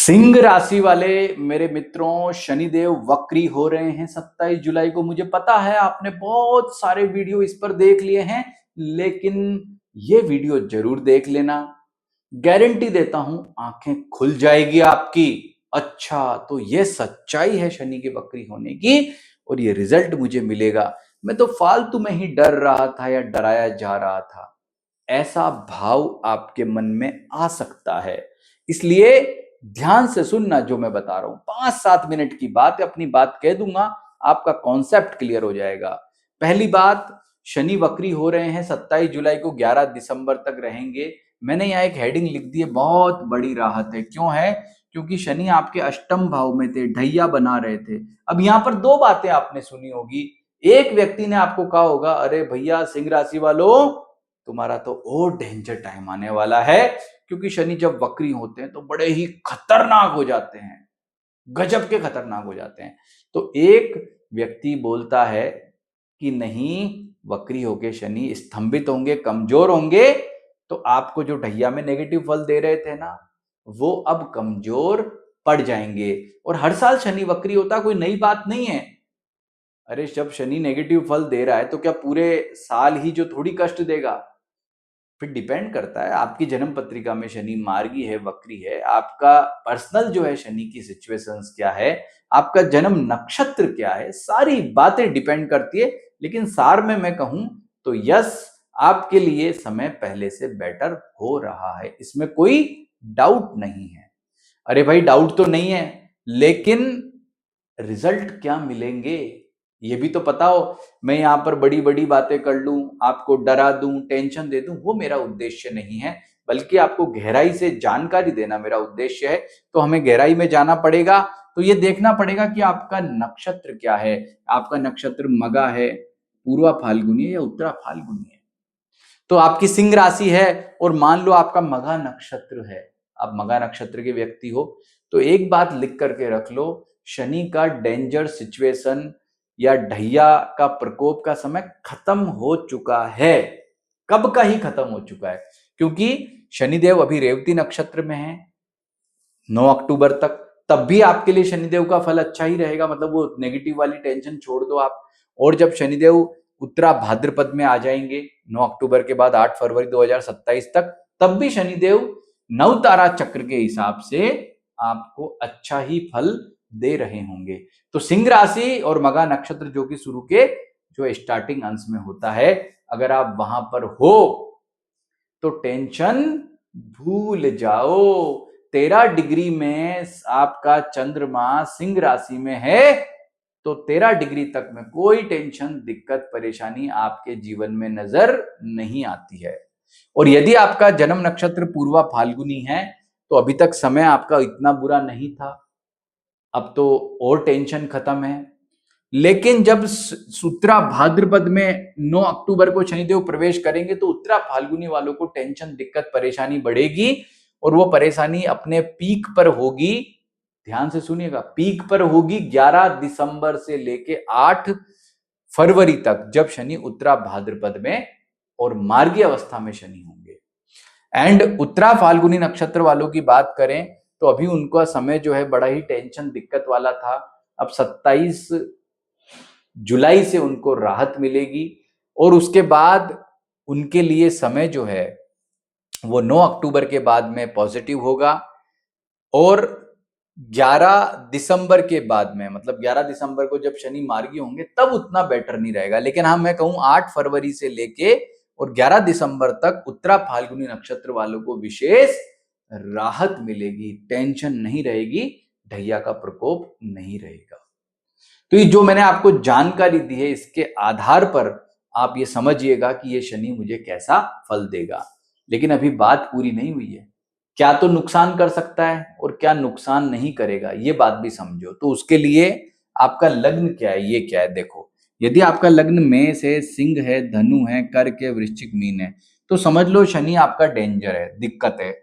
सिंह राशि वाले मेरे मित्रों, शनिदेव वक्री हो रहे हैं 27 जुलाई को। मुझे पता है आपने बहुत सारे वीडियो इस पर देख लिए हैं, लेकिन ये वीडियो जरूर देख लेना। गारंटी देता हूं आंखें खुल जाएगी आपकी। अच्छा, तो ये सच्चाई है शनि के वक्री होने की और ये रिजल्ट मुझे मिलेगा। मैं तो फालतू में ही डर रहा था या डराया जा रहा था, ऐसा भाव आपके मन में आ सकता है। इसलिए ध्यान से सुनना जो मैं बता रहा हूं। 5-7 मिनट की बात है, अपनी बात कह दूंगा, आपका कॉन्सेप्ट क्लियर हो जाएगा। पहली बात, शनि वक्री हो रहे हैं 27 जुलाई को, 11 दिसंबर तक रहेंगे। मैंने यहाँ एक हेडिंग लिख दी है, बहुत बड़ी राहत है। क्यों है? क्योंकि शनि आपके अष्टम भाव में थे, ढैया बना रहे थे। अब यहाँ पर दो बातें आपने सुनी होगी। एक व्यक्ति ने आपको कहा होगा, अरे भैया सिंह राशि वालों, तुम्हारा तो और डेंजर टाइम आने वाला है, क्योंकि शनि जब वक्री होते हैं तो बड़े ही खतरनाक हो जाते हैं, गजब के खतरनाक हो जाते हैं। तो एक व्यक्ति बोलता है कि नहीं, वक्री होके शनि स्तंभित होंगे, कमजोर होंगे, तो आपको जो ढैया में नेगेटिव फल दे रहे थे ना, वो अब कमजोर पड़ जाएंगे। और हर साल शनि वक्री होता, कोई नई बात नहीं है। अरे जब शनि नेगेटिव फल दे रहा है तो क्या पूरे साल ही जो थोड़ी कष्ट देगा? फिर डिपेंड करता है आपकी जन्म पत्रिका में शनि मार्गी है, वक्री है, आपका पर्सनल जो है शनि की सिचुएशंस क्या है, आपका जन्म नक्षत्र क्या है, सारी बातें डिपेंड करती है। लेकिन सार में मैं कहूं तो यस, आपके लिए समय पहले से बेटर हो रहा है, इसमें कोई डाउट नहीं है। अरे भाई डाउट तो नहीं है, लेकिन रिजल्ट क्या मिलेंगे ये भी तो पता हो। मैं यहां पर बड़ी बड़ी बातें कर लूं, आपको डरा दूं, टेंशन दे दूं, वो मेरा उद्देश्य नहीं है, बल्कि आपको गहराई से जानकारी देना मेरा उद्देश्य है। तो हमें गहराई में जाना पड़ेगा, तो ये देखना पड़ेगा कि आपका नक्षत्र क्या है। आपका नक्षत्र मगा है, पूर्वा फाल्गुनी है या उत्तरा फाल्गुनी है? तो आपकी सिंह राशि है और मान लो आपका मघा नक्षत्र है, आप मघा नक्षत्र के व्यक्ति हो, तो एक बात लिख करके रख लो, शनि का डेंजर सिचुएशन या ढैया का प्रकोप का समय खत्म हो चुका है। कब का ही खत्म हो चुका है, क्योंकि शनिदेव अभी रेवती नक्षत्र में है 9 अक्टूबर तक। तब भी आपके लिए शनिदेव का फल अच्छा ही रहेगा, मतलब वो नेगेटिव वाली टेंशन छोड़ दो आप। और जब शनिदेव उत्तरा भाद्रपद में आ जाएंगे 9 अक्टूबर के बाद 8 फरवरी 2027 तक, तब भी शनिदेव नव तारा चक्र के हिसाब से आपको अच्छा ही फल दे रहे होंगे। तो सिंह राशि और मघा नक्षत्र जो कि शुरू के जो स्टार्टिंग अंश में होता है, अगर आप वहां पर हो तो टेंशन भूल जाओ। 13 डिग्री में आपका चंद्रमा सिंह राशि में है, तो 13 डिग्री तक में कोई टेंशन, दिक्कत, परेशानी आपके जीवन में नजर नहीं आती है। और यदि आपका जन्म नक्षत्र पूर्वा फाल्गुनी है, तो अभी तक समय आपका इतना बुरा नहीं था, अब तो और टेंशन खत्म है। लेकिन जब उत्तरा भाद्रपद में 9 अक्टूबर को शनिदेव प्रवेश करेंगे, तो उत्तरा फाल्गुनी वालों को टेंशन, दिक्कत, परेशानी बढ़ेगी, और वो परेशानी अपने पीक पर होगी। ध्यान से सुनिएगा, पीक पर होगी 11 दिसंबर से लेके 8 फरवरी तक, जब शनि उत्तरा भाद्रपद में और मार्गी अवस्था में शनि होंगे। एंड उत्तरा फाल्गुनी नक्षत्र वालों की बात करें तो अभी उनका समय जो है बड़ा ही टेंशन, दिक्कत वाला था। अब 27 जुलाई से उनको राहत मिलेगी, और उसके बाद उनके लिए समय जो है वो 9 अक्टूबर के बाद में पॉजिटिव होगा। और 11 दिसंबर के बाद में, मतलब 11 दिसंबर को जब शनि मार्गी होंगे, तब उतना बेटर नहीं रहेगा। लेकिन हाँ, मैं कहूं 8 फरवरी से लेके और 11 दिसंबर तक उत्तरा फाल्गुनी नक्षत्र वालों को विशेष राहत मिलेगी, टेंशन नहीं रहेगी, ढैया का प्रकोप नहीं रहेगा। तो ये जो मैंने आपको जानकारी दी है, इसके आधार पर आप ये समझिएगा कि ये शनि मुझे कैसा फल देगा। लेकिन अभी बात पूरी नहीं हुई है, क्या तो नुकसान कर सकता है और क्या नुकसान नहीं करेगा, ये बात भी समझो। तो उसके लिए आपका लग्न क्या है, ये क्या है, देखो। यदि आपका लग्न मेष है, सिंह है, धनु है, कर्क है, वृश्चिक, मीन है, तो समझ लो शनि आपका डेंजर है, दिक्कत है।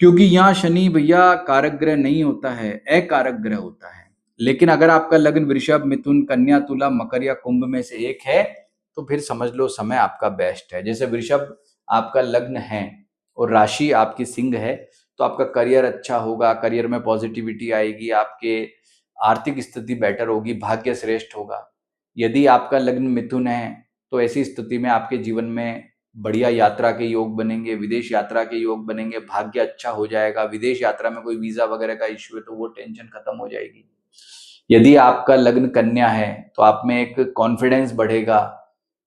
क्योंकि यहाँ शनि भैया कारक ग्रह नहीं होता है, अकारक ग्रह होता है। लेकिन अगर आपका लग्न वृषभ, मिथुन, कन्या, तुला, मकर या कुंभ में से एक है, तो फिर समझ लो समय आपका बेस्ट है। जैसे वृषभ आपका लग्न है और राशि आपकी सिंह है, तो तो आपका करियर अच्छा होगा, करियर में पॉजिटिविटी आएगी, आपके आर्थिक स्थिति बेटर होगी, भाग्य श्रेष्ठ होगा। यदि आपका लग्न मिथुन है तो ऐसी स्थिति में आपके जीवन में बढ़िया यात्रा के योग बनेंगे, विदेश यात्रा के योग बनेंगे, भाग्य अच्छा हो जाएगा। विदेश यात्रा में कोई वीजा वगैरह का इश्यू है तो वो टेंशन खत्म हो जाएगी। यदि आपका लग्न कन्या है तो आप में एक कॉन्फिडेंस बढ़ेगा।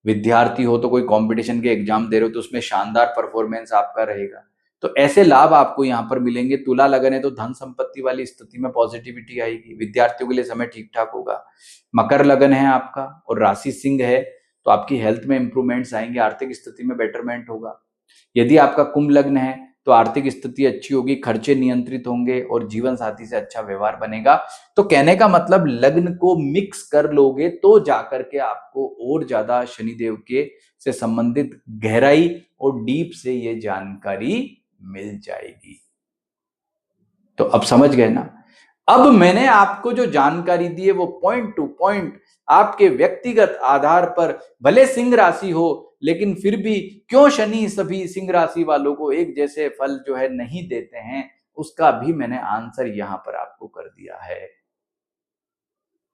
विद्यार्थी हो तो कोई कंपटीशन के एग्जाम दे रहे हो तो उसमें शानदार परफॉर्मेंस आपका रहेगा। तो ऐसे लाभ आपको यहाँ पर मिलेंगे। तुला लगन है तो धन संपत्ति वाली स्थिति में पॉजिटिविटी आएगी, विद्यार्थियों के लिए समय ठीक ठाक होगा। मकर लगन है आपका और राशि सिंह है तो आपकी हेल्थ में इंप्रूवमेंट्स आएंगे, आर्थिक स्थिति में बेटरमेंट होगा। यदि आपका कुंभ लग्न है तो आर्थिक स्थिति अच्छी होगी, खर्चे नियंत्रित होंगे और जीवन साथी से अच्छा व्यवहार बनेगा। तो कहने का मतलब लग्न को मिक्स कर लोगे तो जाकर के आपको और ज्यादा शनिदेव के से संबंधित गहराई और डीप से ये जानकारी मिल जाएगी। तो अब समझ गए ना। अब मैंने आपको जो जानकारी दी है वो पॉइंट टू पॉइंट आपके व्यक्तिगत आधार पर, भले सिंह राशि हो लेकिन फिर भी क्यों शनि सभी सिंह राशि वालों को एक जैसे फल जो है नहीं देते हैं, उसका भी मैंने आंसर यहां पर आपको कर दिया है।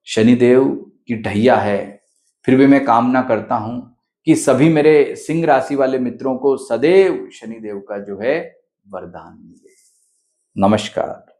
शनिदेव की ढैया है, फिर भी मैं कामना करता हूं कि सभी मेरे सिंह राशि वाले मित्रों को सदैव शनिदेव का जो है वरदान मिले। नमस्कार।